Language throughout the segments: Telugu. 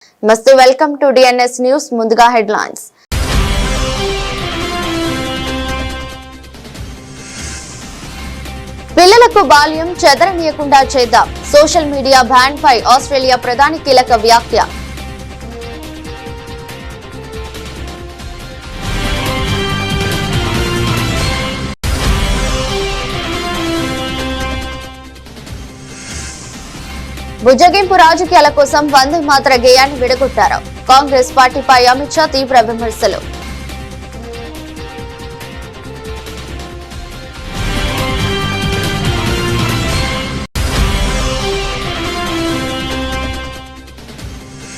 నమస్తే, వెల్కమ్ టు డిఎన్ఎస్ న్యూస్. ముందుగా హెడ్లైన్స్. పిల్లలకు బాల్యం చెదరనీయకుండా చేద్దాం. సోషల్ మీడియా బ్యాన్ పై ఆస్ట్రేలియా ప్రధాని కీలక వ్యాఖ్య. బుజ్జగింపు రాజకీయాల కోసం వందే మాతర గేయాన్ని విడగొట్టారు. కాంగ్రెస్ పార్టీపై అమిత్ షా తీవ్ర విమర్శలు.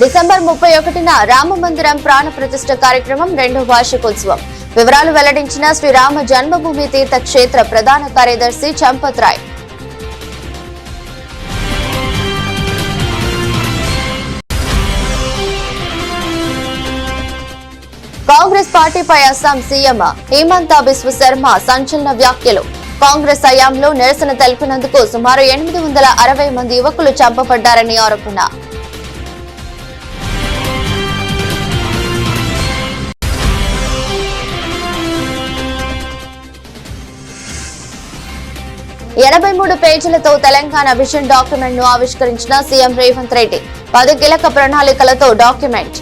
డిసెంబర్ 31న రామ మందిరం ప్రాణ ప్రతిష్ఠ కార్యక్రమం 2వ వార్షికోత్సవం. వివరాలు వెల్లడించిన శ్రీరామ జన్మభూమి తీర్థ క్షేత్ర ప్రధాన కార్యదర్శి చంపత్ రాయ్. కాంగ్రెస్ పార్టీపై అస్సాం సీఎం హిమంతా బిశ్వ శర్మ సంచలన వ్యాఖ్యలు. కాంగ్రెస్ హయాంలో నిరసన తెలిపినందుకు సుమారు 860 మంది యువకులు చంపబడ్డారని ఆరోపణ. ఎనభై 3 పేజీలతో తెలంగాణ విజన్ డాక్యుమెంట్ ను ఆవిష్కరించిన సీఎం రేవంత్ రెడ్డి. 10 కీలక ప్రణాళికలతో డాక్యుమెంట్.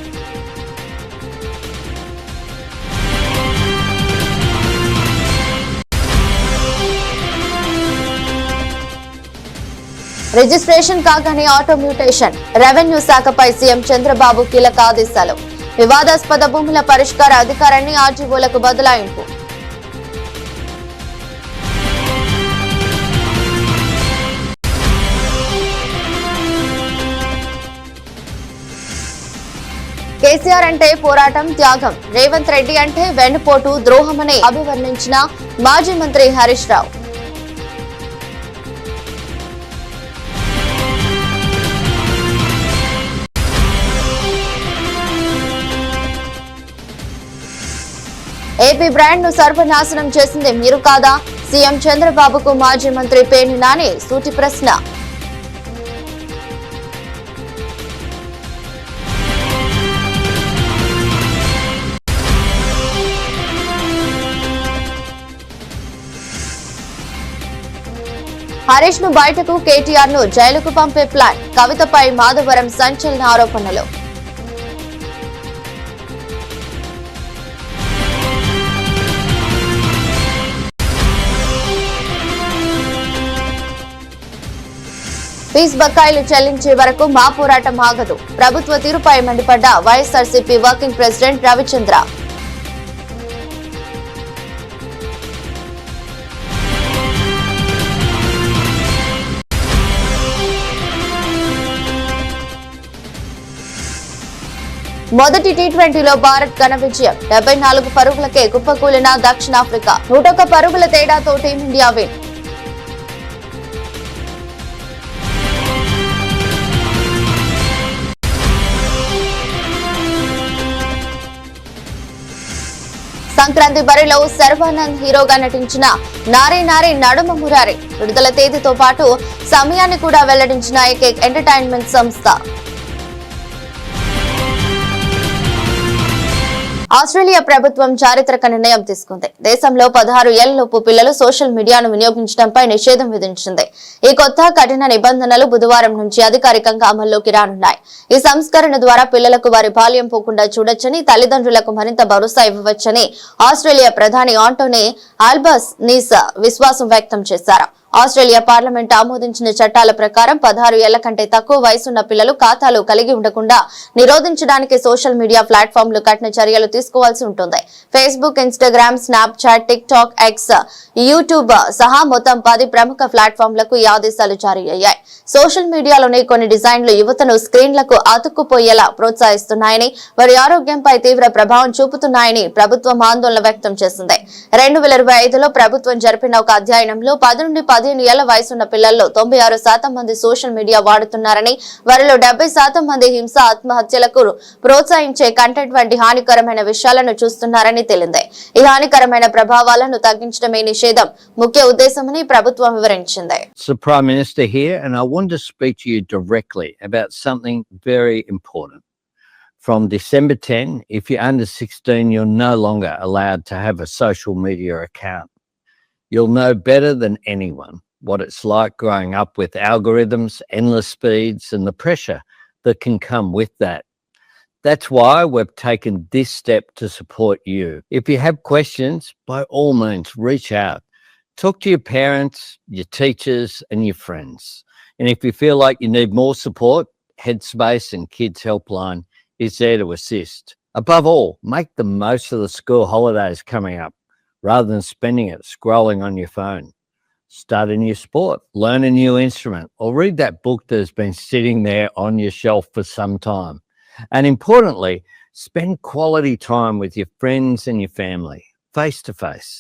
రిజిస్ట్రేషన్ కాగానే ఆటో మ్యూటేషన్. రెవెన్యూ శాఖపై సీఎం చంద్రబాబు కీలక ఆదేశాలు. వివాదాస్పద భూముల పరిష్కార అధికారాన్ని ఆర్జీఓలకు బదలాయింపు. కేసీఆర్ అంటే పోరాటం, త్యాగం. రేవంత్ రెడ్డి అంటే వెన్నుపోటు, ద్రోహమని అభివర్ణించిన మాజీ మంత్రి హరీష్ రావు. ఏపీ బ్రాండ్ ను సర్వనాశనం చేసింది మీరు కాదా? సీఎం చంద్రబాబుకు మాజీ మంత్రి పేర్ని నాని సూటి ప్రశ్న. హరీష్ ను బయటకు, కేటీఆర్ ను జైలుకు పంపే ప్లాన్. కవితపై మాధవరం సంచలన ఆరోపణలు. ఫీజు బకాయిలు చెల్లించే వరకు మా పోరాటం ఆగదు. ప్రభుత్వ తీరుపై మండిపడ్డ వైఎస్ఆర్సీపీ వర్కింగ్ ప్రెసిడెంట్ రవిచంద్ర. మొదటి టీ20లో భారత్ ఘన విజయం. 74 పరుగులకే కుప్పకూలిన దక్షిణాఫ్రికా. 101 పరుగుల తేడాతో టీమిండియా విన్. సంక్రాంతి బరిలో శర్వానంద్ హీరోగా నటించిన నారీ నారీ నడుమ మురారి విడుదల తేదీతో పాటు సమయాన్ని కూడా వెల్లడించిన ఏకైక్ ఎంటర్టైన్మెంట్ సంస్థ. ఆస్ట్రేలియా ప్రభుత్వం చారిత్రక నిర్ణయం తీసుకుంది. దేశంలో 16 ఏళ్లలోపు పిల్లలు సోషల్ మీడియాను వినియోగించడంపై నిషేధం విధించింది. ఈ కొత్త కఠిన నిబంధనలు బుధవారం నుంచి అధికారికంగా అమల్లోకి రానున్నాయి. ఈ సంస్కరణ ద్వారా పిల్లలకు వారి బాల్యం పోకుండా చూడొచ్చని, తల్లిదండ్రులకు మరింత భరోసా ఇవ్వవచ్చని ఆస్ట్రేలియా ప్రధాని ఆంటోనీ ఆల్బనీస్ విశ్వాసం వ్యక్తం చేశారు. ఆస్ట్రేలియా పార్లమెంట్ ఆమోదించిన చట్టాల ప్రకారం 16 ఏళ్ల కంటే తక్కువ వయసున్న పిల్లలు ఖాతాలు కలిగి ఉండకుండా నిరోధించడానికి సోషల్ మీడియా ప్లాట్ఫామ్లు కఠిన చర్యలు తీసుకోవాల్సి ఉంటుంది. Facebook, Instagram, Snapchat, tick talk, X, YouTube సహా మొత్తం 10 ప్రముఖ ప్లాట్ఫామ్లకు ఈ ఆదేశాలు జారీ అయ్యాయి. సోషల్ మీడియాలోని కొన్ని డిజైన్లు యువతను స్క్రీన్లకు అతుక్కుపోయేలా ప్రోత్సహిస్తున్నాయని, వారి ఆరోగ్యంపై తీవ్ర ప్రభావం చూపుతున్నాయని ప్రభుత్వం ఆందోళన వ్యక్తం చేసింది. 2025లో ప్రభుత్వం జరిపిన ఒక అధ్యయనంలో 10 నుండి 15 ఏళ్ల వయసున్న పిల్లల్లో 96% మంది సోషల్ మీడియా వాడుతున్నారని, వారిలో 70% మంది హింస, ఆత్మహత్యలకు ప్రోత్సహించే కంటెంట్ వంటి హానికరమైన విషయాలను చూస్తున్నారని తెలింది. ఈ హానికరమైన ప్రభావాలను తగ్గించడమే నిషేధం ముఖ్య ఉద్దేశమని ప్రభుత్వం వివరించింది. The Prime Minister here, and I want to speak to you directly about something very important. From December 10, if you're under 16, you're no longer allowed to have a social media account. You'll know better than anyone what it's like growing up with algorithms, endless speeds, and the pressure that can come with that. That's why we've taken this step to support you. If you have questions, by all means, reach out. Talk to your parents, your teachers, and your friends. And if you feel like you need more support, Headspace and Kids Helpline is there to assist. Above all, make the most of the school holidays coming up rather than spending it scrolling on your phone. Start a new sport, learn a new instrument, or read that book that has been sitting there on your shelf for some time. And importantly, spend quality time with your friends and your family, face to face.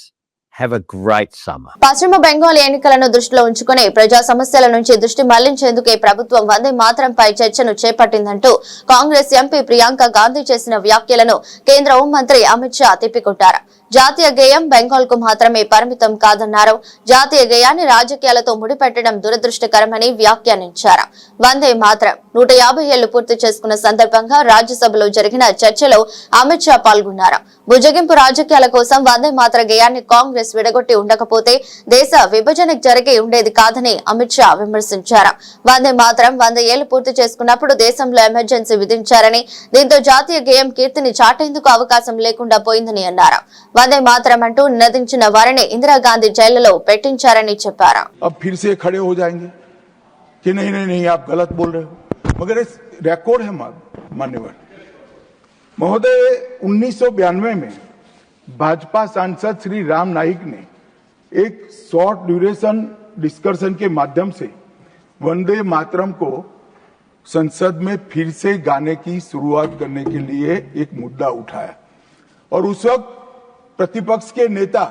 Have a great summer. పశ్చిమ బెంగాల్ ఎన్నికలను దృష్టిలో ఉంచుకుని ప్రజా సమస్యల నుంచి దృష్టి మళ్లించేందుకే ప్రభుత్వం వందే మాతరంపై చర్చను చేపట్టిందంటూ కాంగ్రెస్ ఎంపీ ప్రియాంక గాంధీ చేసిన వ్యాఖ్యలను కేంద్ర హోంమంత్రి అమిత్ షా తిప్పికొట్టారు. జాతీయ గేయం బెంగాల్ కు మాత్రమే పరిమితం కాదన్నారు. జాతీయ గేయాన్ని రాజకీయాలతో ముడిపెట్టడం దురదృష్టకరమని వ్యాఖ్యానించారు. వందే మాతరం 150 ఏళ్లు పూర్తి చేసుకున్న సందర్భంగా రాజ్యసభలో జరిగిన చర్చలో అమిత్ షా పాల్గొన్నారు. భుజగింపు రాజకీయాల కోసం వందే మాతర గేయాన్ని కాంగ్రెస్ విడగొట్టి ఉండకపోతే దేశ విభజన జరిగి ఉండేది కాదని అమిత్ షా విమర్శించారు. వందే మాతరం 100 ఏళ్లు పూర్తి చేసుకున్నప్పుడు దేశంలో ఎమర్జెన్సీ విధించారని, దీంతో జాతీయ గేయం కీర్తిని చాటేందుకు అవకాశం లేకుండా పోయిందని అన్నారు. వందే మాతరం అంటూ నినదించిన వారిని ఇందిరాగాంధీ జైలులో పెట్టించారని చెప్పారు. अब फिर से खड़े हो जाएंगे कि नहीं नहीं नहीं आप गलत बोल रहे हो, मगर इस रिकॉर्ड है मान्यवर महोदय। 1992 में भाजपा सांसद श्री राम नाईक ने एक शॉर्ट ड्यूरेशन डिस्कशन के माध्यम से वंदे मातरम को संसद में फिर से गाने की शुरुआत करने के लिए एक मुद्दा उठाया और उस वक्त प्रतिपक्ष के नेता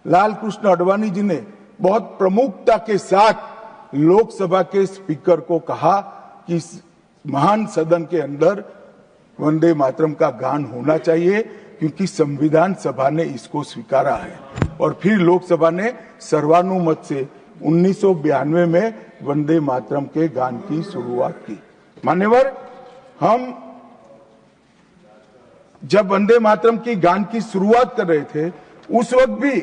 लाल कृष्ण आडवाणी जी ने बहुत प्रमुखता के साथ लोकसभा के स्पीकर को कहा कि इस महान सदन के अंदर वंदे मातरम का गान होना चाहिए, क्योंकि संविधान सभा ने इसको स्वीकारा है। और फिर लोकसभा ने सर्वानुमत से 1992 में वंदे मातरम के गान की शुरुआत की। मान्यवर, हम जब वंदे मातरम की गान की शुरुआत कर रहे थे उस वक्त भी,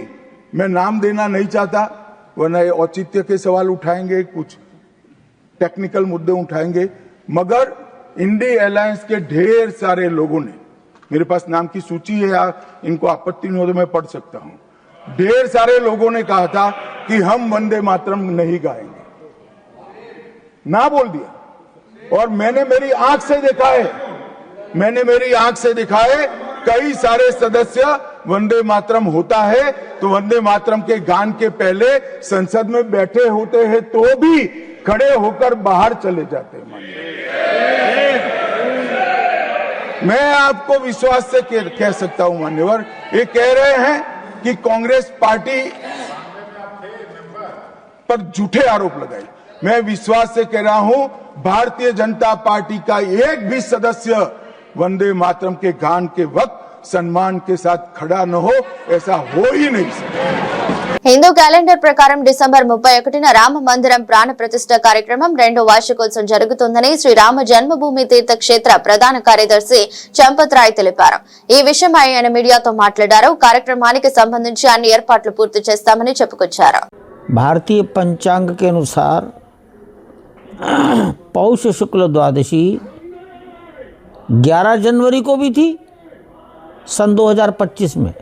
मैं नाम देना नहीं चाहता वरना औचित्य के सवाल उठाएंगे, कुछ टेक्निकल मुद्दे उठाएंगे, मगर इंडी अलायंस के ढेर सारे लोगों ने, मेरे पास नाम की सूची है, इनको आपत्ति नहीं हो तो मैं पढ़ सकता हूं, ढेर सारे लोगों ने कहा था कि हम वंदे मातरम नहीं गाएंगे, ना बोल दिया। और मैंने मेरी आंख से देखा है कई सारे सदस्य वंदे मातरम होता है तो वंदे मातरम के गान के पहले संसद में बैठे होते हैं तो भी खड़े होकर बाहर चले जाते हैं। मैं आपको विश्वास से कह सकता हूं मान्यवर, ये कह रहे हैं कि कांग्रेस पार्टी पर झूठे आरोप लगाए। मैं विश्वास से कह रहा हूं, भारतीय जनता पार्टी का एक भी सदस्य वंदे मातरम के गान के वक्त सम्मान के साथ खड़ा न हो, ऐसा हो ही नहीं सकता। హిందూ క్యాలెండర్ ప్రకారం డిసెంబర్ 31న రామ మందిరం ప్రాణ ప్రతిష్ఠ కార్యక్రమం 2వ వార్షికోత్సవం జరుగుతుందని శ్రీరామ జన్మభూమి తీర్థ క్షేత్ర ప్రధాన కార్యదర్శి చంపత్ రాయ్ తెలిపారు. ఈ విషయమై ఆయన మీడియాతో మాట్లాడారు. కార్యక్రమానికి సంబంధించి అన్ని ఏర్పాట్లు పూర్తి చేస్తామని చెప్పుకొచ్చారు. भारतीय पंचांग के अनुसार पौष शुक्ल द्वादशी 11 जनवरी को भी थी सन 2025 में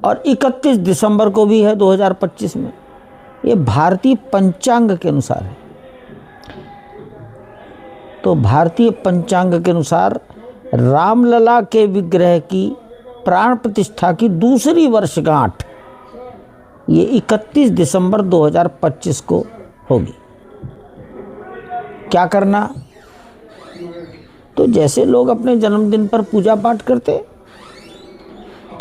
और 31 दिसंबर को भी है 2025 में। ये भारतीय पंचांग के अनुसार है। तो भारतीय पंचांग के अनुसार रामलला के विग्रह की प्राण प्रतिष्ठा की दूसरी वर्षगांठ ये 31 दिसंबर 2025 को होगी। क्या करना? तो जैसे लोग अपने जन्मदिन पर पूजा पाठ करते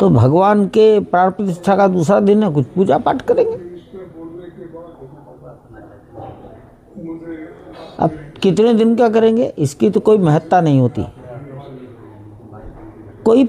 तो भगवान के प्राण प्रतिष्ठा का दूसरा दिन है, कुछ पूजा पाठ करेंगे। अब कितने दिन का करेंगे इसकी तो कोई महत्ता नहीं होती, कोई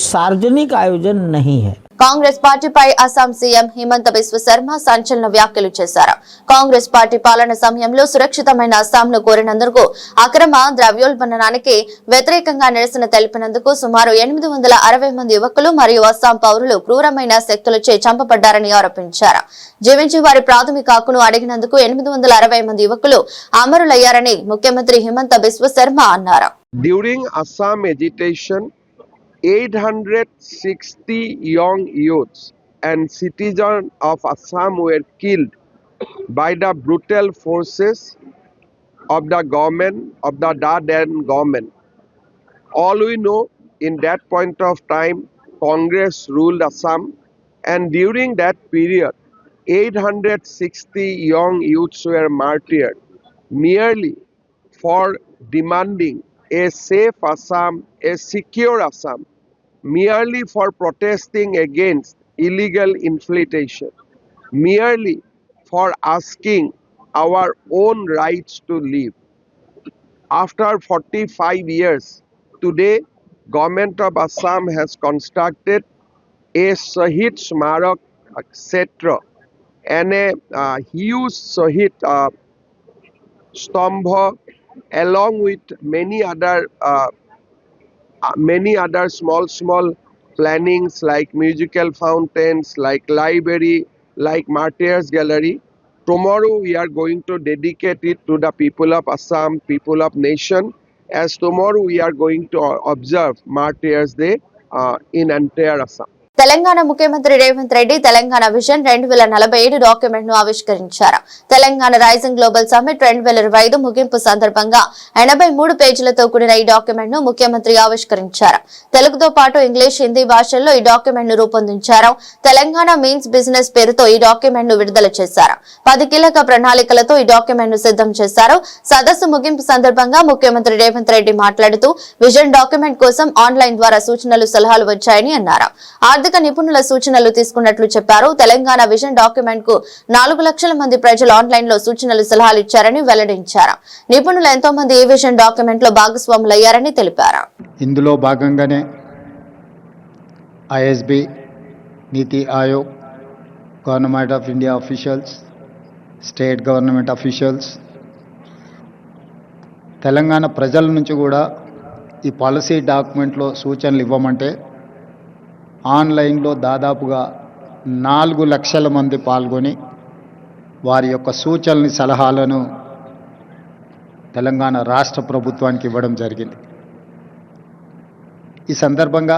सार्वजनिक आयोजन नहीं है। కాంగ్రెస్ పార్టీపై అస్సాం సీఎం హిమంత బిశ్వ శర్మ సంచలన వ్యాఖ్యలు చేశారు. కాంగ్రెస్ పార్టీ పాలన సమయంలో సురక్షితమైన అస్సాంను కోరినందుకు అక్రమ ద్రవ్యోల్బణానికి వ్యతిరేకంగా నిరసన తెలిపినందుకు సుమారు 860 మంది యువకులు మరియు అస్సాం పౌరులు క్రూరమైన శక్తులచే చంపబడ్డారని ఆరోపించారు. జీవించి వారి ప్రాథమిక హక్కును అడిగినందుకు 860 మంది యువకులు అమరులయ్యారని ముఖ్యమంత్రి హిమంత బిశ్వ శర్మ అన్నారు. During Assam agitation, 860 young youths and citizens of Assam were killed by the brutal forces of the government, of the Daden government. All we know, in that point of time, Congress ruled Assam, and during that period, 860 young youths were martyred merely for demanding a safe Assam, a secure Assam, merely for protesting against illegal infiltration, merely for asking our own rights to live. After 45 years, today, Government of Assam has constructed a Shahid Smarak Setra and a huge Shahid Stambha, along with many other small plannings like musical fountains, like library, like martyrs gallery. Tomorrow we are going to dedicate it to the people of Assam, people of nation, as tomorrow we are going to observe Martyrs Day in entire Assam. Telangana ముఖ్యమంత్రి రేవంత్ రెడ్డి తెలంగాణ విజన్ 2047 డాక్యుమెంట్ ను ఆవిష్కరించారు. తెలంగాణ రైజింగ్ గ్లోబల్ సమ్మిట్ 2025 ముగింపు సందర్భంగా 83 పేజీలతో కూడిన ఈ డాక్యుమెంట్ ను ముఖ్యమంత్రి ఆవిష్కరించారు. తెలుగుతో పాటు ఇంగ్లీష్, హిందీ భాషల్లో ఈ డాక్యుమెంట్ ను రూపొందించారు. తెలంగాణ మీన్స్ బిజినెస్ పేరుతో ఈ డాక్యుమెంట్ ను విడుదల చేశారు. 10 కీలక ప్రణాళికలతో ఈ డాక్యుమెంట్ ను సిద్ధం చేశారు. సదస్సు ముగింపు సందర్భంగా ముఖ్యమంత్రి రేవంత్ రెడ్డి మాట్లాడుతూ విజన్ డాక్యుమెంట్ కోసం ఆన్లైన్ ద్వారా సూచనలు, సలహాలు వచ్చాయని అన్నారు. ఆర్థిక నిపుణుల సూచనలు తీసుకున్నట్లు చెప్పారు. తెలంగాణ విజన్ డాక్యుమెంట్ కు 4 లక్షల మంది ప్రజలు ఆన్లైన్ లో సూచనలు, సలహాలు ఇచ్చారని వెల్లడించారు. నిపుణులు ఎంతో మంది ఈ విజన్ డాక్యుమెంట్ లో భాగస్వాములయ్యారని తెలిపారు. ఇందులో భాగంగానే ISB, NITI Aayog, government of India officials, state government officials, Telangana ప్రజల నుంచి కూడా ఈ పాలసీ డాక్యుమెంట్లో సూచనలు ఇవ్వమంటే ఆన్లైన్లో దాదాపుగా 4 లక్షల మంది పాల్గొని వారి యొక్క సూచనలు, సలహాలను తెలంగాణ రాష్ట్ర ప్రభుత్వానికి ఇవ్వడం జరిగింది. ఈ సందర్భంగా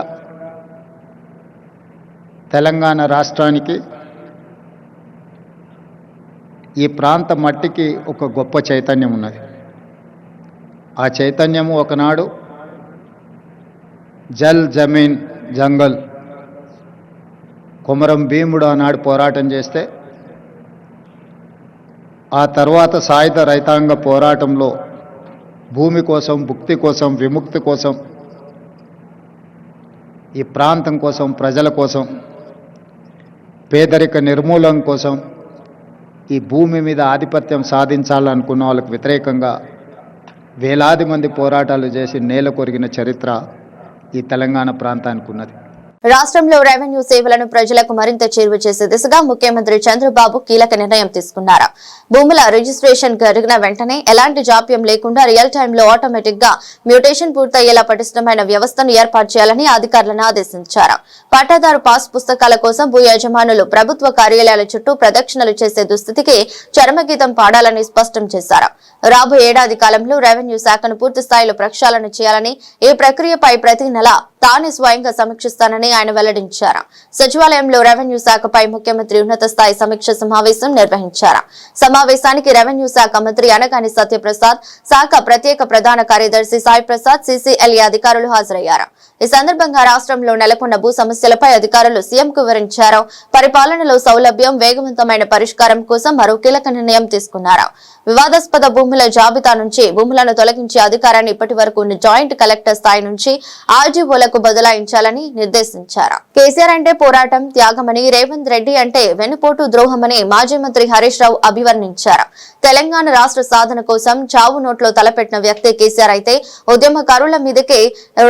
తెలంగాణ రాష్ట్రానికి, ఈ ప్రాంత మట్టికి ఒక గొప్ప చైతన్యం ఉన్నది. ఆ చైతన్యము ఒకనాడు జల్, జమీన్, జంగల్, కొమరం భీముడు ఆనాడు పోరాటం చేస్తే ఆ తర్వాత సాయుధ రైతాంగ పోరాటంలో భూమి కోసం, భుక్తి కోసం, విముక్తి కోసం, ఈ ప్రాంతం కోసం, ప్రజల కోసం, పేదరిక నిర్మూలన కోసం, ఈ భూమి మీద ఆధిపత్యం సాధించాలనుకున్న వాళ్ళకు వ్యతిరేకంగా వేలాది మంది పోరాటాలు చేసి నేల కొరిగిన చరిత్ర ఈ తెలంగాణ ప్రాంతానికి ఉన్నది. రాష్ట్రంలో రెవెన్యూ సేవలను ప్రజలకు మరింత చేరువ చేసే దిశగా ముఖ్యమంత్రి చంద్రబాబు కీలక నిర్ణయం తీసుకున్నారు. భూముల రిజిస్ట్రేషన్ జరిగిన వెంటనే ఎలాంటి జాప్యం లేకుండా రియల్ టైంలో ఆటోమేటిక్ గా మ్యూటేషన్ పూర్తయ్యేలా పటిష్టమైన వ్యవస్థను ఏర్పాటు చేయాలని అధికారులను ఆదేశించారు. పట్టాదారు పాస్ పుస్తకాల కోసం భూ యజమానులు ప్రభుత్వ కార్యాలయాల చుట్టూ ప్రదక్షిణలు చేసే దుస్థితికి చరమగీతం పాడాలని స్పష్టం చేశారు. రాబోయే ఏడాది కాలంలో రెవెన్యూ శాఖను పూర్తి స్థాయిలో ప్రక్షాళన చేయాలని, ఈ ప్రక్రియపై ప్రతి నెల తానే స్వయంగా సమీక్షిస్తానని ఆయన వెల్లడించారు. సచివాలయంలో రెవెన్యూ శాఖపై ముఖ్యమంత్రి ఉన్నత స్థాయి సమీక్ష సమావేశం నిర్వహించారు. సమావేశానికి రెవెన్యూ శాఖ మంత్రి అనగాని సత్యప్రసాద్, శాఖ ప్రత్యేక ప్రధాన కార్యదర్శి సాయి ప్రసాద్, సిసిఎల్ఏ అధికారులు హాజరయ్యారు. ఈ సందర్భంగా రాష్ట్రంలో నెలకొన్న భూ సమస్యలపై అధికారులు సీఎంకు వివరించారు. పరిపాలనలో సౌలభ్యం, వేగవంతమైన పరిష్కారం కోసం మరో కీలక నిర్ణయం తీసుకున్నారు. వివాదాస్పద భూముల జాబితా నుంచి భూములను తొలగించే అధికారాన్ని ఇప్పటి వరకు జాయింట్ కలెక్టర్ స్థాయి నుంచి ఆర్జీఓలకు ఎమ్మెల్యేలకు బదలాయించాలని నిర్దేశించారు. కేసీఆర్ అంటే పోరాటం, త్యాగమని, రేవంత్ రెడ్డి అంటే వెన్నుపోటు ద్రోహమని మాజీ మంత్రి హరీష్ రావు అభివర్ణించారు. తెలంగాణ రాష్ట్ర సాధన కోసం చావు నోట్లో తలపెట్టిన వ్యక్తి కేసీఆర్ అయితే ఉద్యమకారుల మీదకే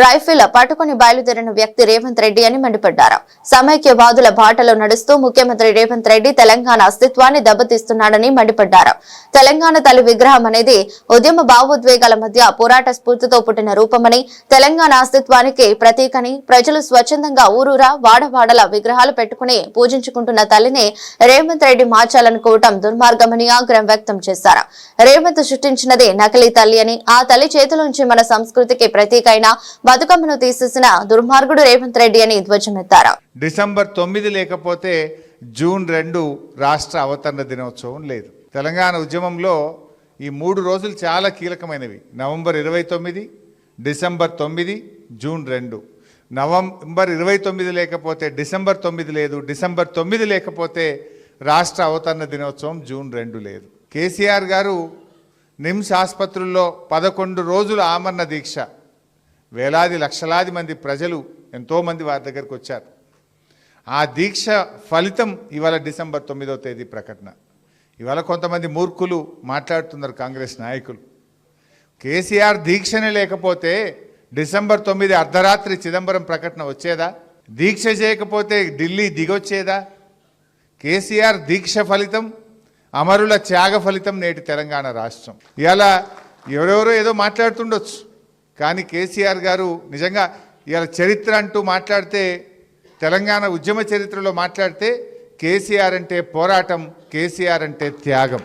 రైఫిల్ పట్టుకుని బయలుదేరిన వ్యక్తి రేవంత్ రెడ్డి అని మండిపడ్డారు. సమైక్యవాదుల బాటలో నడుస్తూ ముఖ్యమంత్రి రేవంత్ రెడ్డి తెలంగాణ అస్తిత్వాన్ని దెబ్బతీస్తున్నాడని మండిపడ్డారు. తెలంగాణ తల్లి విగ్రహం అనేది ఉద్యమ భావోద్వేగాల మధ్య పోరాట స్ఫూర్తితో పుట్టిన రూపమని, తెలంగాణ అస్తిత్వానికి ప్రతీకని, ప్రజలు స్వచ్ఛందంగా ఊరూరా వాడవాడల విగ్రహాలు పెట్టుకుని పూజించుకుంటున్న తల్లిని రేవంత్ రెడ్డి మార్చాలనుకోవటం దుర్మార్గమని ఆగ్రహం వ్యక్తం చేశారు. రేవంత్ సృష్టించినదే నకిలీ తల్లి అని, ఆ తల్లి చేతిలోంచి మన సంస్కృతికి ప్రతీక అయిన బతుకమ్మను తీసేసిన దుర్మార్గుడు రేవంత్ రెడ్డి అని ధ్వజమెత్తారు. డిసెంబర్ 9 లేకపోతే జూన్ 2 రాష్ట్ర అవతరణ దినోత్సవం లేదు. తెలంగాణ ఉద్యమంలో ఈ 3 రోజులు చాలా కీలకమైనవి. November 29, December 9, June 2. నవంబర్ 29 లేకపోతే డిసెంబర్ 9 లేదు, డిసెంబర్ 9 లేకపోతే రాష్ట్ర అవతరణ దినోత్సవం జూన్ 2 లేదు. కేసీఆర్ గారు నిమ్స్ ఆసుపత్రుల్లో 11 రోజుల ఆమరణ దీక్ష, వేలాది లక్షలాది మంది ప్రజలు ఎంతోమంది వారి దగ్గరకు వచ్చారు. ఆ దీక్ష ఫలితం ఇవాళ డిసెంబర్ 9వ తేదీ ప్రకటన. ఇవాళ కొంతమంది మూర్ఖులు మాట్లాడుతున్నారు కాంగ్రెస్ నాయకులు. కేసీఆర్ దీక్షనే లేకపోతే డిసెంబర్ 9 అర్ధరాత్రి చిదంబరం ప్రకటన వచ్చేదా? దీక్ష చేయకపోతే ఢిల్లీ దిగొచ్చేదా? కేసీఆర్ దీక్ష ఫలితం, అమరుల త్యాగ ఫలితం నేటి తెలంగాణ రాష్ట్రం. ఇలా ఎవరెవరో ఏదో మాట్లాడుతుండొచ్చు, కానీ కేసీఆర్ గారు నిజంగా ఇవాళ చరిత్ర అంటూ మాట్లాడితే, తెలంగాణ ఉద్యమ చరిత్రలో మాట్లాడితే కేసీఆర్ అంటే పోరాటం, కేసీఆర్ అంటే త్యాగం.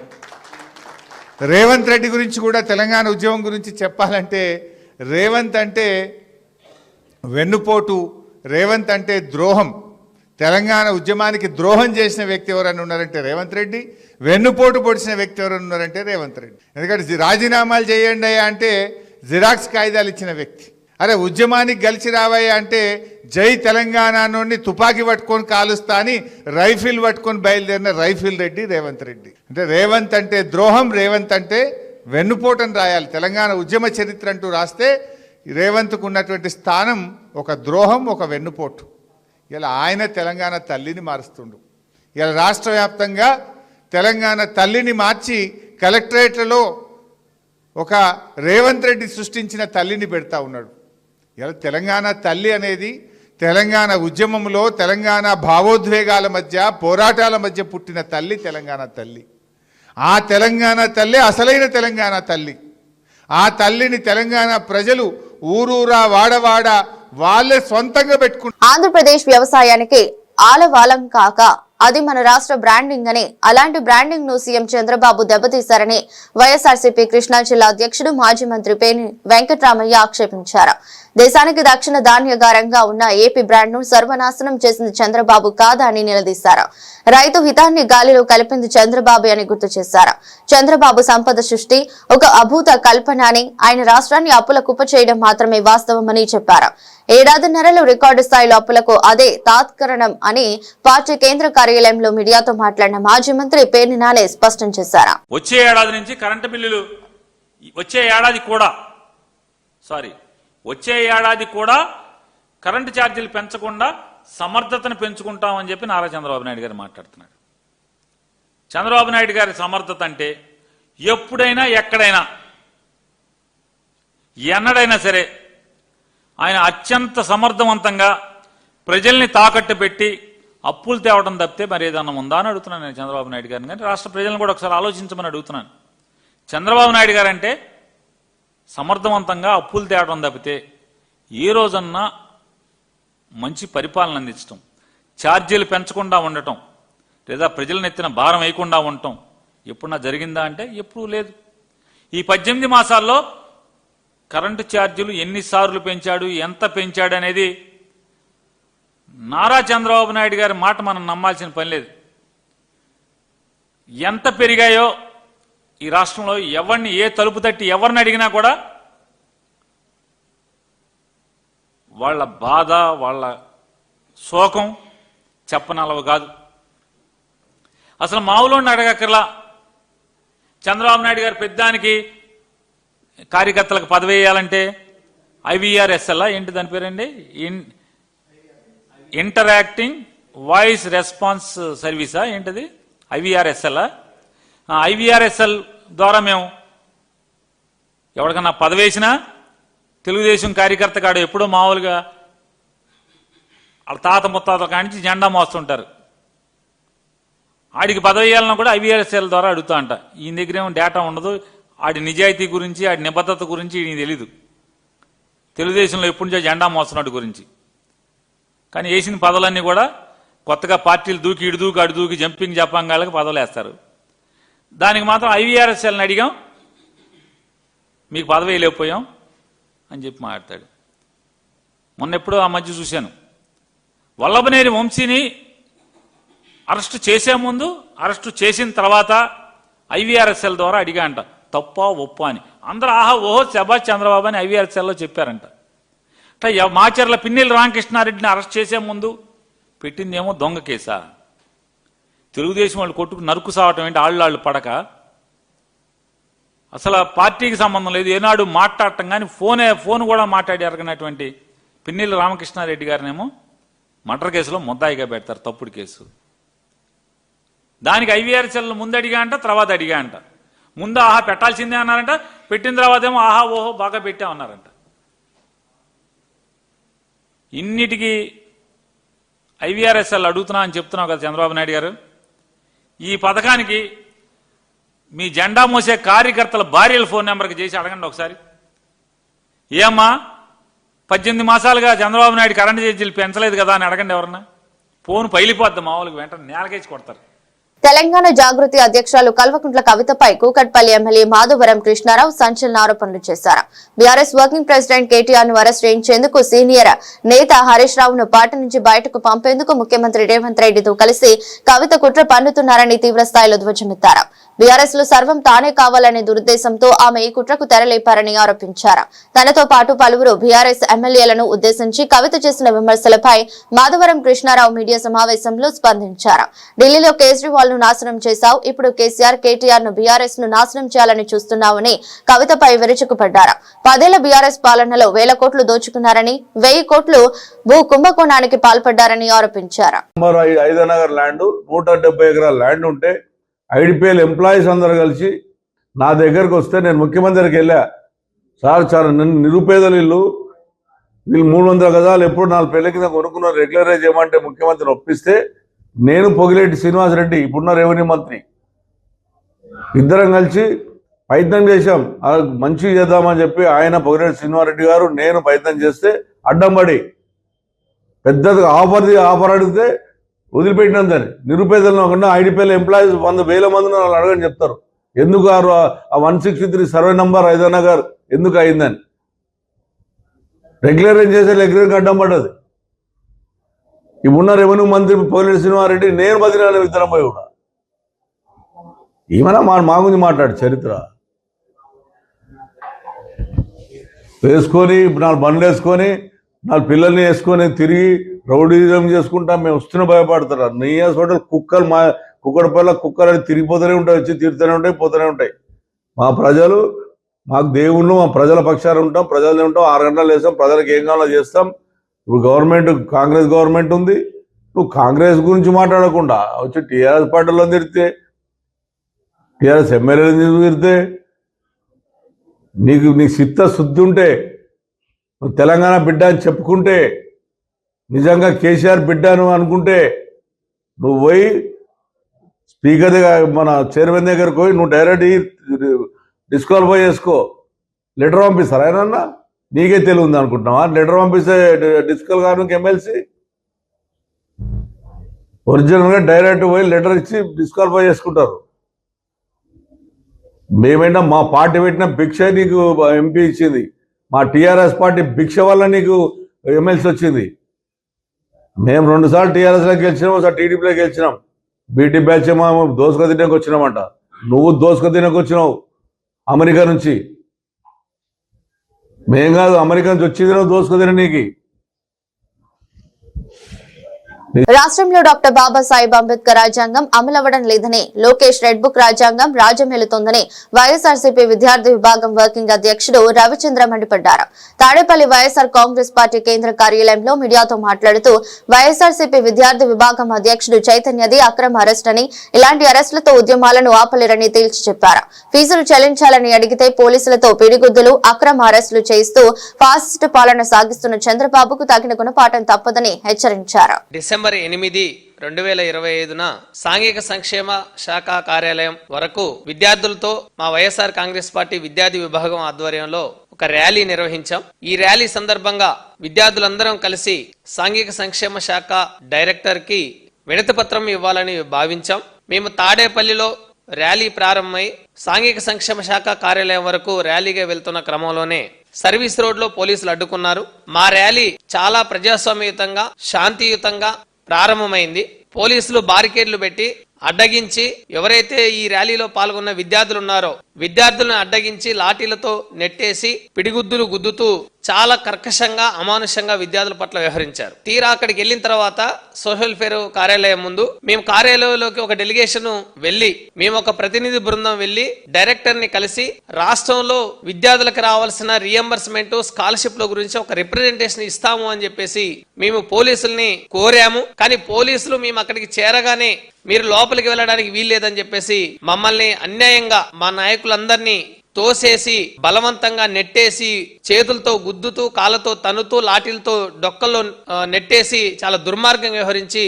రేవంత్ రెడ్డి గురించి కూడా తెలంగాణ ఉద్యమం గురించి చెప్పాలంటే, రేవంత్ అంటే వెన్నుపోటు, రేవంత్ అంటే ద్రోహం. తెలంగాణ ఉద్యమానికి ద్రోహం చేసిన వ్యక్తి ఎవరన్నా ఉన్నారంటే రేవంత్ రెడ్డి, వెన్నుపోటు పొడిచిన వ్యక్తి ఎవరన్నా ఉన్నారంటే రేవంత్ రెడ్డి. ఎందుకంటే రాజీనామాలు చేయండి అంటే జిరాక్స్ కాగితాలు ఇచ్చిన వ్యక్తి. అరే ఉద్యమానికి గెలిచి రావయ్యా అంటే జై తెలంగాణ నుండి తుపాకీ పట్టుకొని కాలుస్తా అని రైఫిల్ పట్టుకొని బయలుదేరిన రైఫిల్ రెడ్డి రేవంత్ రెడ్డి. అంటే రేవంత్ అంటే ద్రోహం, రేవంత్ అంటే వెన్నుపోటని రాయాలి. తెలంగాణ ఉద్యమ చరిత్ర అంటూ రాస్తే రేవంత్కు ఉన్నటువంటి స్థానం ఒక ద్రోహం, ఒక వెన్నుపోటు. ఇలా ఆయన తెలంగాణ తల్లిని మారుస్తుండు. ఇలా రాష్ట్ర వ్యాప్తంగా తెలంగాణ తల్లిని మార్చి కలెక్టరేట్లలో ఒక రేవంత్ రెడ్డి సృష్టించిన తల్లిని పెడతా ఉన్నాడు. ఇలా తెలంగాణ తల్లి అనేది తెలంగాణ ఉద్యమంలో తెలంగాణ భావోద్వేగాల మధ్య, పోరాటాల మధ్య పుట్టిన తల్లి తెలంగాణ తల్లి. ఆ తెలంగాణ తల్లి అసలైన తెలంగాణ తల్లి. ఆ తల్లిని తెలంగాణ ప్రజలు ఊరూరా వాడవాడ వాళ్ళే సొంతంగా పెట్టుకుంటారు. ఆంధ్రప్రదేశ్ వ్యవసాయానికి ఆలవాలం కాక అది మన రాష్ట్ర బ్రాండింగ్ అని, అలాంటి బ్రాండింగ్ ను సీఎం చంద్రబాబు దెబ్బతీశారని వైఎస్ఆర్సీపీ కృష్ణా జిల్లా అధ్యక్షుడు మాజీ మంత్రి పేర్ని వెంకట్రామయ్య ఆక్షేపించారు. దేశానికి దక్షిణ ధాన్యగారంగా ఉన్న ఏపీ బ్రాండ్ ను సర్వనాశనం చేసింది చంద్రబాబు కాదా అని నిలదీశారు. రైతు హితాన్ని గాలిలో కలిపింది చంద్రబాబు అని గుర్తు చేశారు. చంద్రబాబు సంపద సృష్టి ఒక అభూత కల్పన అని, ఆయన రాష్ట్రాన్ని అప్పుల కుప్ప చేయడం మాత్రమే వాస్తవమని చెప్పారు. ఏడాదిన్నరలో రికార్డు స్థాయిలో అప్పులకు అదే తాత్కరణం అని పార్టీ కేంద్ర కార్యాలయంలో మీడియాతో మాట్లాడిన మాజీ మంత్రి పేర్ని నాని స్పష్టం చేశారు. వచ్చే ఏడాది నుంచి కరెంటు బిల్లులు వచ్చే ఏడాది కూడా కరెంటు ఛార్జీలు పెంచకుండా సమర్థతను పెంచుకుంటామని చెప్పి నారా చంద్రబాబు నాయుడు గారు మాట్లాడుతున్నాడు. చంద్రబాబు నాయుడు గారి సమర్థత అంటే ఎప్పుడైనా, ఎక్కడైనా, ఎన్నడైనా సరే ఆయన అత్యంత సమర్థవంతంగా ప్రజల్ని తాకట్టు పెట్టి అప్పులు తేవడం తప్పితే మరి ఏదన్నా ఉందా అని అడుగుతున్నాను నేను చంద్రబాబు నాయుడు గారిని. కానీ రాష్ట్ర ప్రజలను కూడా ఒకసారి ఆలోచించమని అడుగుతున్నాను. చంద్రబాబు నాయుడు గారు అంటే సమర్థవంతంగా అప్పులు తేవడం తప్పితే ఏ రోజన్నా మంచి పరిపాలన అందించడం, ఛార్జీలు పెంచకుండా ఉండటం, లేదా ప్రజలను ఎత్తిన భారం వేయకుండా ఉండటం ఎప్పుడన్నా జరిగిందా అంటే ఎప్పుడూ లేదు. ఈ 18 మాసాల్లో కరెంటు ఛార్జీలు ఎన్నిసార్లు పెంచాడు, ఎంత పెంచాడు అనేది నారా చంద్రబాబు నాయుడు గారి మాట మనం నమ్మాల్సిన పని లేదు. ఎంత పెరిగాయో ఈ రాష్ట్రంలో ఎవరిని ఏ తలుపు తట్టి ఎవరిని అడిగినా కూడా వాళ్ళ బాధ, వాళ్ళ శోకం చెప్పనలవు కాదు. అసలు మామూలుని అడగక్కర్లా. చంద్రబాబు నాయుడు గారు పెద్దానికి కార్యకర్తలకు పదవి వేయాలంటే IVRSL ఏంటి దాని పేరండి? ఇంటరాక్టింగ్ వాయిస్ రెస్పాన్స్ సర్వీసా ఏంటిది? IVRSL. IVRSL ద్వారా మేము ఎవరికన్నా పదవి వేసినా తెలుగుదేశం కార్యకర్త కాడు ఎప్పుడో మామూలుగా వాళ్ళ తాత ముత్తాతల కానించి జెండా మోస్తుంటారు. ఆడికి పదవి వేయాలన్నా కూడా IVRSL ద్వారా అడుగుతా అంట. ఈయన దగ్గర ఏమో డేటా ఉండదు. ఆడి నిజాయితీ గురించి, ఆడి నిబద్ధత గురించి ఈయన తెలీదు. తెలుగుదేశంలో ఎప్పటి నుంచో జెండా మోస్తున్నాడు గురించి. కానీ వేసిన పదవులన్నీ కూడా కొత్తగా పార్టీలు దూకి ఇడు దూకి అడు దూకి జంపింగ్ జపాంగాళ్ళకి పదవులు వేస్తారు. దానికి మాత్రం IVRSLని అడిగాం, మీకు పదవి లేకపోయాం అని చెప్పి మాట్లాడతాడు. మొన్న ఎప్పుడో ఆ మధ్య చూశాను, వల్లభనేని వంశీని అరెస్టు చేసే ముందు, అరెస్టు చేసిన తర్వాత IVRSL ద్వారా అడిగా అంట, తప్ప ఒప్ప అని. అందరూ ఆహా ఓహో శభాష్ చంద్రబాబు అని IVRSLలో చెప్పారంట. మాచర్ల పిన్నెల్లి రామకృష్ణారెడ్డిని అరెస్ట్ చేసే ముందు పెట్టిందేమో దొంగ కేసా. తెలుగుదేశం వాళ్ళు కొట్టుకు నరుకు సావటం ఏంటి? ఆళ్ళు పడక అసలు పార్టీకి సంబంధం లేదు, ఏనాడు మాట్లాడటం కానీ ఫోన్ కూడా మాట్లాడి అరగనటువంటి పిన్నెల్లి రామకృష్ణారెడ్డి గారినేమో మర్డర్ కేసులో ముద్దాయిగా పెడతారు, తప్పుడు కేసు. దానికి IVRSL ముందు అడిగా అంట, తర్వాత అడిగా అంట. ముందు ఆహా పెట్టాల్సిందే అన్నారంట, పెట్టిన తర్వాత ఏమో ఆహా ఓహో బాగా పెట్టామన్నారంట. ఇన్నిటికీ IVRSL అడుగుతున్నా అని చెప్తున్నావు కదా చంద్రబాబు నాయుడు గారు. ఈ పథకానికి మీ జెండా మోసే కార్యకర్తల భార్యల ఫోన్ నెంబర్కి చేసి అడగండి ఒకసారి. ఏమ్మా 18 మాసాలుగా చంద్రబాబు నాయుడు కరెంటు ఛార్జీలు పెంచలేదు కదా అని అడగండి ఎవరన్నా. ఫోన్ పైలిపోద్ది మామూలుగా, వెంటనే నేలకేసి కొడతారు. తెలంగాణ జాగృతి అధ్యక్షురాలు కల్వకుంట్ల కవితపై కూకట్పల్లి ఎమ్మెల్యే మాధవరం కృష్ణారావు సంచలన ఆరోపణలు చేశారు. బీఆర్ఎస్ వర్కింగ్ ప్రెసిడెంట్ కేటీఆర్ ను అరెస్ట్ చేయించేందుకు సీనియర్ నేత హరీష్ రావును పార్టీ నుంచి బయటకు పంపేందుకు ముఖ్యమంత్రి రేవంత్ రెడ్డితో కలిసి కవిత కుట్ర పన్నుతున్నారని తీవ్రస్థాయిలో ధ్వజమెత్తారు. బీఆర్ఎస్ లో సర్వం తానే కావాలనే దురుద్దేశంతో ఆమె ఈ కుట్రకు తెరలేపారని ఆరోపించారు. తనతో పాటు పలువురు బీఆర్ఎస్ ఎమ్మెల్యేలను ఉద్దేశించి కవిత చేసిన విమర్శలపై మాధవరం కృష్ణారావు మీడియా సమావేశంలో స్పందించారు. ఢిల్లీలో కేజ్రీవాల్ ను నాశనం చేశావు, ఇప్పుడు కేసీఆర్ కేటీఆర్ ను బీఆర్ఎస్ ను నాశనం చేయాలని చూస్తున్నావని కవితపై విరుచుకుపడ్డారు. 10 ఏళ్ల బీఆర్ఎస్ పాలనలో 1000 కోట్లు దోచుకున్నారని, 1000 కోట్లు భూ కుంభకోణానికి పాల్పడ్డారని ఆరోపించారు. 5 నగర్ ల్యాండ్ 170 ఎకరాల ల్యాండ్ ఉంటే IDPL ఎంప్లాయీస్ అందరు కలిసి నా దగ్గరకు వస్తే నేను ముఖ్యమంత్రికి వెళ్ళా, సార్ చాలా నిరుపేదలు ఇల్లు వీళ్ళు 300 గజాలు ఎప్పుడు 4 పెళ్లి కింద కొనుక్కున్నారు, రెగ్యులరైజ్ చేయమంటే ముఖ్యమంత్రిని ఒప్పిస్తే నేను పొగిలేటి శ్రీనివాసరెడ్డి ఇప్పుడున్న రెవెన్యూ మంత్రి ఇద్దరం కలిసి ప్రయత్నం చేశాం, మంచిగా చేద్దామని చెప్పి ఆయన పొగిలేటి శ్రీనివాసరెడ్డి గారు నేను ప్రయత్నం చేస్తే అడ్డం పడి పెద్దగా ఆఫర్ అడిగితే వదిలిపెట్టినందని. నిరుపేదలను కాకుండా IDPL ఎంప్లాయీస్ 100,000 మందిని వాళ్ళు అడగని చెప్తారు ఎందుకు ఆ 163 సర్వే నంబర్ 5 నగర్ ఎందుకు అయిందని. రెగ్యులరైజ్ చేసే రెగ్యులర్గా అడ్డం పడ్డది. ఇప్పుడున్న రెవెన్యూ మంత్రి పొగిలేటి శ్రీనివాసరెడ్డి నేను బదిలీ ఇద్దరం పోయి కూడా ఏమైనా మా గురించి మాట్లాడు చరిత్ర వేసుకొని 4 బండ్లు వేసుకొని 4 పిల్లల్ని వేసుకొని తిరిగి రౌడీజం చేసుకుంటా మేము వస్తున్న భయపడతారు. నెయ్యి హోటల్ కుక్కలు కుక్కడపల్ల కుక్కలు అని తిరిగిపోతూనే ఉంటాయి, వచ్చి తిరుగుతూనే ఉంటాయి, పోతూనే ఉంటాయి. మా ప్రజలు మాకు దేవుళ్ళు, మా ప్రజల పక్షాలు ఉంటాం, ప్రజలనే ఉంటాం. 6 గంటలు వేస్తాం, ప్రజలకు ఏం కావాలో చేస్తాం. ఇప్పుడు గవర్నమెంట్ కాంగ్రెస్ గవర్నమెంట్ ఉంది, నువ్వు కాంగ్రెస్ గురించి మాట్లాడకుండా వచ్చి TRS పార్టీలో తిరిగితే, TRS ఎమ్మెల్యేలు తిరిగితే నీ చిత్తశుద్ధి ఉంటే, నువ్వు తెలంగాణ బిడ్డ అని చెప్పుకుంటే, నిజంగా కేసీఆర్ బిడ్డను అనుకుంటే నువ్వు పోయి స్పీకర్ దగ్గర మన చైర్మన్ దగ్గరకు పోయి నువ్వు డైరెక్ట్ డిస్క్వాలిఫై చేసుకో. లెటర్ పంపిస్తారా ఆయన? నీకే తెలివి ఉంది అనుకుంటున్నావా? లెటర్ పంపిస్తే డిస్క్వాల్ గారు ఎమ్మెల్సీ ఒరిజినల్గా డైరెక్ట్ పోయి లెటర్ ఇచ్చి డిస్క్వాలిఫై చేసుకుంటారు. మేమేంటో మా పార్టీ పెట్టిన భిక్ష నీకు ఎంపీ ఇచ్చింది, మా TRS పార్టీ భిక్ష వల్ల నీకు ఎమ్మెల్సీ వచ్చింది. మేము 2 సార్లు TRSలోకి గెలిచినాం, ఒకసారి TDPలోకి గెలిచినాం. బీటీ బ్యాచ్ దోసుక తినకు వచ్చినామంట. నువ్వు దోసుక తినకు వచ్చినావు అమెరికా నుంచి, మేం కాదు అమెరికా నుంచి వచ్చింది నువ్వు దోసుక తిన. నీకు రాష్ట్రంలో డాక్టర్ బాబాసాహెబ్ అంబేద్కర్ రాజ్యాంగం అమలవ్వడం లేదని, లోకేష్ రెడ్ బుక్ రాజ్యాంగం రాజ్యమేలుతోందని వైఎస్ఆర్సీపీ విద్యార్థి విభాగం వర్కింగ్ అధ్యక్షుడు రవిచంద్ర మండిపడ్డారు. తాడేపల్లి వైఎస్ఆర్ కాంగ్రెస్ పార్టీ కేంద్ర కార్యాలయంలో మీడియాతో మాట్లాడుతూ వైఎస్ఆర్సీపీ విద్యార్థి విభాగం అధ్యక్షుడు చైతన్యది అక్రమ అరెస్ట్ అని, ఇలాంటి అరెస్టులతో ఉద్యమాలను ఆపలేరని తేల్చి చెప్పారు. ఫీజులు చెల్లించాలని అడిగితే పోలీసులతో పిడిగుద్దులు, అక్రమ అరెస్టులు చేయిస్తూ ఫాసిస్టు పాలన సాగిస్తున్న చంద్రబాబుకు తగిన గుణపాఠం తప్పదని హెచ్చరించారు. డిసెంబర్ 8, 2025న సాంఘిక సంక్షేమ శాఖ కార్యాలయం వరకు విద్యార్థులతో మా వైఎస్ఆర్ కాంగ్రెస్ పార్టీ విద్యార్థి విభాగం ఆధ్వర్యంలో ఒక ర్యాలీ నిర్వహించాం. ఈ ర్యాలీ సందర్భంగా విద్యార్థులందరం కలిసి సాంఘిక సంక్షేమ శాఖ డైరెక్టర్ కి వినతి పత్రం ఇవ్వాలని భావించాం. మేము తాడేపల్లిలో ర్యాలీ ప్రారంభమై సాంఘిక సంక్షేమ శాఖ కార్యాలయం వరకు ర్యాలీగా వెళ్తున్న క్రమంలోనే సర్వీస్ రోడ్ లో పోలీసులు అడ్డుకున్నారు. మా ర్యాలీ చాలా ప్రజాస్వామ్యయుతంగా, శాంతియుతంగా ప్రారంభమైంది. పోలీసులు బారికేడ్లు పెట్టి అడ్డగించి ఎవరైతే ఈ ర్యాలీలో పాల్గొన్న విద్యార్థులు ఉన్నారో విద్యార్థులను అడ్డగించి లాఠీలతో నెట్టేసి పిడిగుద్దులు గుద్దుతూ చాలా కర్కశంగా, అమానుషంగా విద్యార్థుల పట్ల వ్యవహరించారు. తీరా అక్కడికి వెళ్ళిన తర్వాత సోషల్ వెల్ఫేర్ కార్యాలయం ముందు మేము కార్యాలయంలోకి ఒక డెలిగేషన్ వెళ్లి, మేము ఒక ప్రతినిధి బృందం వెళ్లి డైరెక్టర్ ని కలిసి రాష్ట్రంలో విద్యార్థులకు రావాల్సిన రియంబర్స్మెంట్, స్కాలర్షిప్ల గురించి ఒక రిప్రజెంటేషన్ ఇస్తాము అని చెప్పేసి మేము పోలీసుల్ని కోరాము. కానీ పోలీసులు మేము అక్కడికి చేరగానే మీరు లోపలికి వెళ్ళడానికి వీల్లేదని చెప్పేసి మమ్మల్ని అన్యాయంగా మా నాయకులందరినీ తోసేసి బలవంతంగా నెట్టేసి చేతులతో గుద్దుతూ, కాళ్ళతో తన్నుతూ, లాఠీలతో డొక్కల్లో నెట్టేసి చాలా దుర్మార్గంగా వ్యవహరించి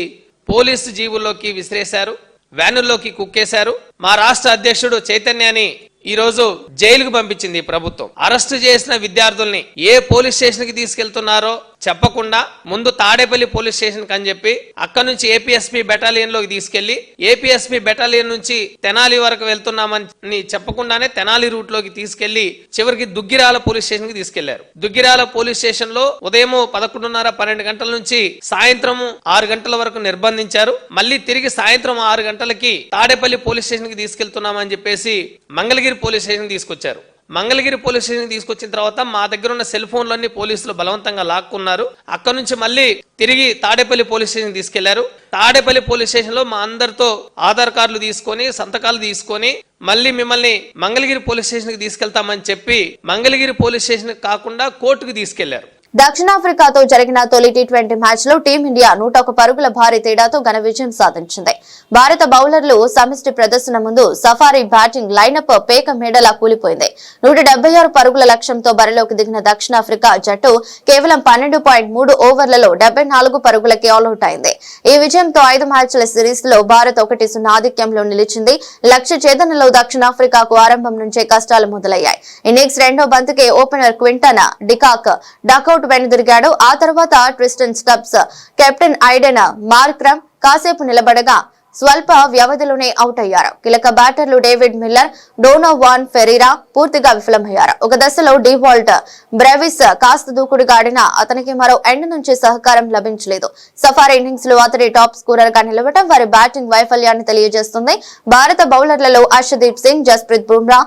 పోలీసు జీవుల్లోకి విసిరేశారు, వ్యానుల్లోకి కుక్కేశారు. మా రాష్ట్ర అధ్యక్షుడు చైతన్యాన్ని ఈ రోజు జైలుకు పంపించింది ప్రభుత్వం. అరెస్టు చేసిన విద్యార్థుల్ని ఏ పోలీస్ స్టేషన్ కి తీసుకెళ్తున్నారో చెప్పకుండా ముందు తాడేపల్లి పోలీస్ స్టేషన్ అని చెప్పి అక్కడ నుంచి ఏపీఎస్పీ బెటాలియన్ లోకి తీసుకెళ్లి ఏపీఎస్పీ బెటాలియన్ నుంచి తెనాలి వరకు వెళ్తున్నామని చెప్పకుండానే తెనాలి రూట్ లోకి తీసుకెళ్లి చివరికి దుగ్గిరాల పోలీస్ స్టేషన్ కి తీసుకెళ్లారు. దుగ్గిరాల పోలీస్ స్టేషన్ లో ఉదయం 11:30, 12 గంటల నుంచి సాయంత్రం 6 గంటల వరకు నిర్బంధించారు. మళ్ళీ తిరిగి సాయంత్రం 6 గంటలకి తాడేపల్లి పోలీస్ స్టేషన్ కి తీసుకెళ్తున్నామని చెప్పేసి మంగళగిరి పోలీస్ స్టేషన్ తీసుకొచ్చారు. మంగళగిరి పోలీస్ స్టేషన్ తీసుకొచ్చిన తర్వాత మా దగ్గర ఉన్న సెల్ ఫోన్లన్నీ పోలీసులు బలవంతంగా లాక్కున్నారు. అక్కడ నుంచి మళ్ళీ తిరిగి తాడేపల్లి పోలీస్ స్టేషన్ తీసుకెళ్లారు. తాడేపల్లి పోలీస్ స్టేషన్ లో మా అందరితో ఆధార్ కార్డులు తీసుకొని, సంతకాలు తీసుకొని మళ్ళీ మిమ్మల్ని మంగళగిరి పోలీస్ స్టేషన్ కి తీసుకెళ్తామని చెప్పి మంగళగిరి పోలీస్ స్టేషన్ కాకుండా కోర్టుకు తీసుకెళ్లారు. దక్షిణాఫ్రికాతో జరిగిన తొలి టీ20 మ్యాచ్ లో టీమిండియా 101 పరుగుల భారీ తేడాతో ఘన విజయం సాధించింది. భారత బౌలర్లు సమిష్టి ప్రదర్శన ముందు సఫారీ బ్యాటింగ్ లైనప్ పేక మేడలా కూలిపోయింది. 176 పరుగుల లక్ష్యంతో బరిలోకి దిగిన దక్షిణాఫ్రికా జట్టు కేవలం 12.3 ఓవర్లలో 74 పరుగులకి ఆల్అౌట్ అయింది. ఈ విజయంతో 5 మ్యాచ్ల సిరీస్ లో భారత్ 1-0 ఆధిక్యంలో నిలిచింది. లక్ష్య ఛేదనలో దక్షిణాఫ్రికాకు ఆరంభం నుంచే కష్టాలు మొదలయ్యాయి. ఇన్నింగ్స్ రెండో బంతికే ఓపెనర్ క్వింటన్ డికాక్ డకౌట్ వెనుదిరిగాడు. ఆ తర్వాత Tristan Stubbs, captain Aiden Markram కాసేపు నిలబడగా స్వల్ప వ్యవధిలోనే అవుట్ అయ్యారు. కీలక బ్యాటర్లు డేవిడ్ మిల్లర్, డోనోవాన్ ఫెరీరా పూర్తిగా విఫలమయ్యారు. ఒక దశలో డివాల్ట్ బ్రెవిస్ కాస్త దూకుడుగా ఆడినా అతనికి మరో ఎండ్ నుంచి సహకారం లభించలేదు. సఫారీ ఇన్నింగ్స్ లో అతడి టాప్ స్కోరర్ గా నిలవడం వారి బ్యాటింగ్ వైఫల్యాన్ని తెలియజేస్తుంది. భారత బౌలర్లలో హర్షదీప్ సింగ్, జస్ప్రీత్ బుమ్రా,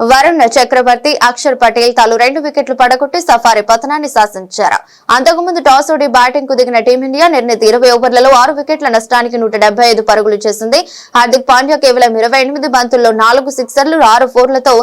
వరుణ్ చక్రవర్తి, అక్షర్ పటేల్ తాలు 2 వికెట్లు పడగొట్టి సఫారీ పతనాన్ని శాసించారు. అంతకుముందు టాస్ ఓడి బ్యాటింగ్ కు దిగిన టీమిండియా నిర్ణీత 20 ఓవర్లలో 6 వికెట్ల నష్టానికి 175 పరుగులు చేసింది. హార్దిక్ పాండ్యా కేవలం 28 బంతుల్లో 4 సిక్సర్లు, 6 ఫోర్లతో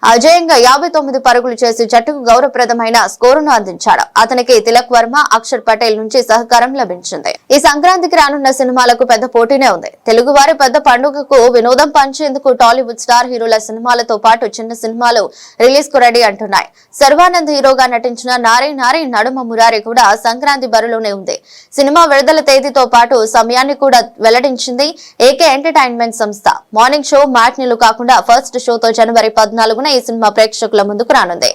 అజేయంగా 59 పరుగులు చేసి జట్టుకు గౌరవప్రదమైన స్కోరును అందించాడు. అతనికి తిలక్ వర్మ, అక్షర్ పటేల్ నుంచి సహకారం లభించింది. ఈ సంక్రాంతికి రానున్న సినిమాలకు పెద్ద పోటీనే ఉంది. తెలుగువారి పెద్ద పండుగకు వినోదం పంచేందుకు టాలీవుడ్ స్టార్ హీరోల సినిమాలతో పాటు చిన్న సినిమాలు రిలీజ్ కు రెడీ అంటున్నాయి. సర్వానంద్ హీరోగా నటించిన నారీ నారీ నడుమ మురారి కూడా సంక్రాంతి బరిలోనే ఉంది. సినిమా విడుదల తేదీతో పాటు సమయాన్ని కూడా వెల్లడించింది ఏకే ఎంటర్టైన్మెంట్ సంస్థ. మార్నింగ్ షో, మ్యాట్నీలు కాకుండా ఫస్ట్ షోతో జనవరి 14న ఈ సినిమా ప్రేక్షకుల ముందుకు రానుంది.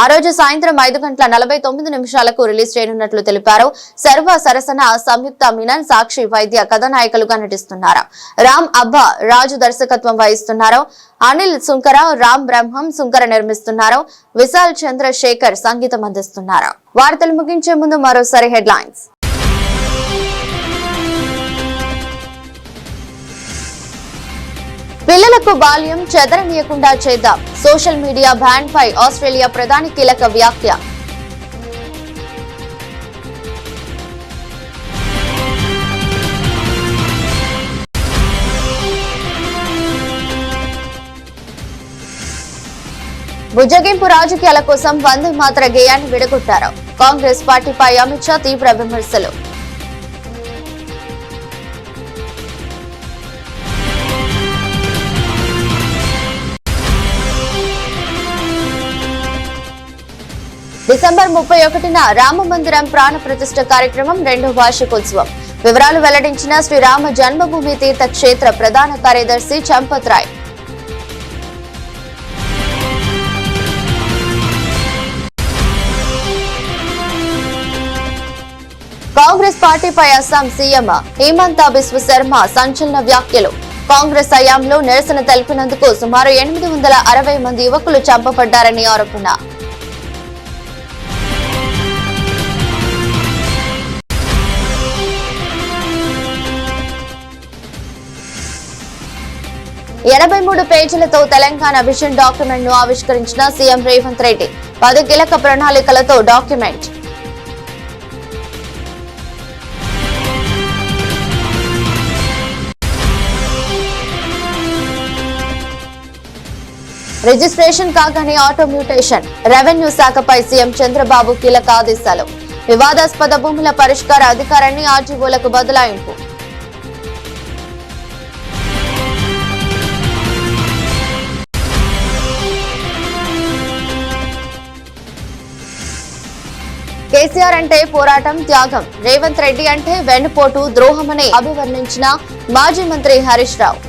ఆ రోజు సాయంత్రం 5:49 రిలీజ్ చేయనున్నట్లు తెలిపారు. సర్వ సరసన, సంయుక్త మీనన్, సాక్షి వైద్య కథానాయకులుగా నటిస్తున్నారు. రామ్ అబ్బా రాజు దర్శకత్వం వహిస్తున్నారు. అనిల్ సుంకర, రామ్ బ్రహ్మం సుంకర నిర్మిస్తున్నారు. విశాల్ చంద్రశేఖర్ సంగీతం అందిస్తున్నారు. వార్తలు ముగించే ముందు మరోసారి హెడ్లైన్స్. పిల్లలకు బాల్యం చెదరనీయకుండా చేద్దాం. సోషల్ మీడియా బ్యాన్ పై ఆస్ట్రేలియా ప్రధాని కీలక వ్యాఖ్య. బుజ్జగింపు రాజకీయాల కోసం వందే మాతర గేయాన్ని విడగొట్టారు. కాంగ్రెస్ పార్టీపై అమిత్ షా తీవ్ర విమర్శలు. డిసెంబర్ 31న రామ మందిరం ప్రాణ ప్రతిష్ఠ కార్యక్రమం 2వ వార్షికోత్సవం. వివరాలు వెల్లడించిన శ్రీరామ జన్మభూమి తీర్థ క్షేత్ర ప్రధాన కార్యదర్శి చంపత్ రాయ్. కాంగ్రెస్ పార్టీపై అస్సాం సీఎం హిమంత బిశ్వ శర్మ సంచలన వ్యాఖ్యలు. కాంగ్రెస్ హయాంలో నిరసన తెలిపినందుకు సుమారు 860 మంది యువకులు చంపబడ్డారని ఆరోపణ. ఎనభై 3 పేజీలతో తెలంగాణ విజన్ డాక్యుమెంట్ ను ఆవిష్కరించిన సీఎం రేవంత్ రెడ్డి. 10 కీలక ప్రణాళికలతో డాక్యుమెంట్. రిజిస్ట్రేషన్ కాగానే ఆటో మ్యూటేషన్. రెవెన్యూ శాఖపై సీఎం చంద్రబాబు కీలక ఆదేశాలు. వివాదాస్పద భూముల పరిష్కార అధికారాన్ని ఆర్టీఓలకు బదలాయింపు. కేసీఆర్ అంటే పోరాటం, త్యాగం. రేవంత్ రెడ్డి అంటే వెన్నుపోటు, ద్రోహమని అభివర్ణించిన మాజీ మంత్రి హరీష్ రావు.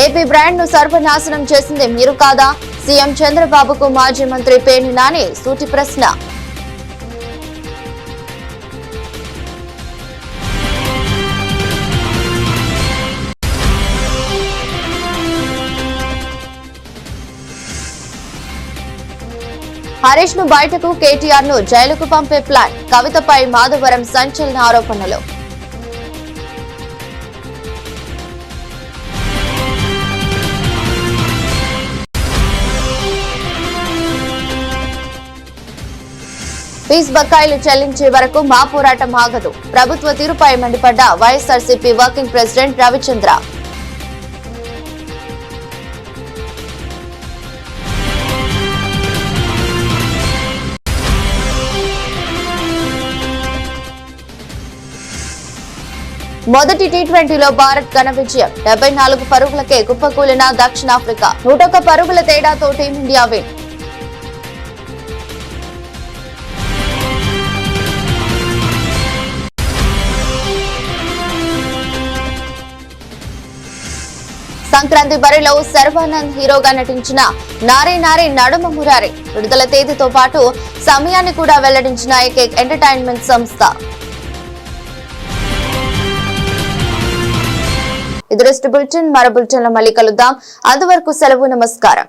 ఏపీ బ్రాండ్ ను సర్వనాశనం చేసింది మీరు కాదా? సీఎం చంద్రబాబుకు మాజీ మంత్రి పేర్ని నాని సూటి ప్రశ్న. హరీష్ ను బయటకు, కేటీఆర్ ను జైలుకు పంపే ప్లాన్. కవితపై మాధవరం సంచలన ఆరోపణలు. ఫీజు బకాయిలు చెల్లించే వరకు మా పోరాటం ఆగదు. ప్రభుత్వ తీరుపై మండిపడ్డ వైఎస్ఆర్సీపీ వర్కింగ్ ప్రెసిడెంట్ రవిచంద్ర. మొదటి టీ20లో భారత్ ఘన విజయం. 74 పరుగులకే కుప్పకూలిన దక్షిణాఫ్రికా. 101 పరుగుల తేడాతో టీమిండియా విన్. సంక్రాంతి బరిలో శర్వానంద్ హీరోగా నటించిన నారీ నారీ నడుమ మురారి విడుదల తేదీతో పాటు సమయాన్ని కూడా వెల్లడించిన ఏకైక ఎంటర్టైన్మెంట్ సంస్థ. ఇది బులెటిన్. మరో బులెటిన్లో మళ్ళీ కలుద్దాం. అంతవరకు సెలవు. నమస్కారం.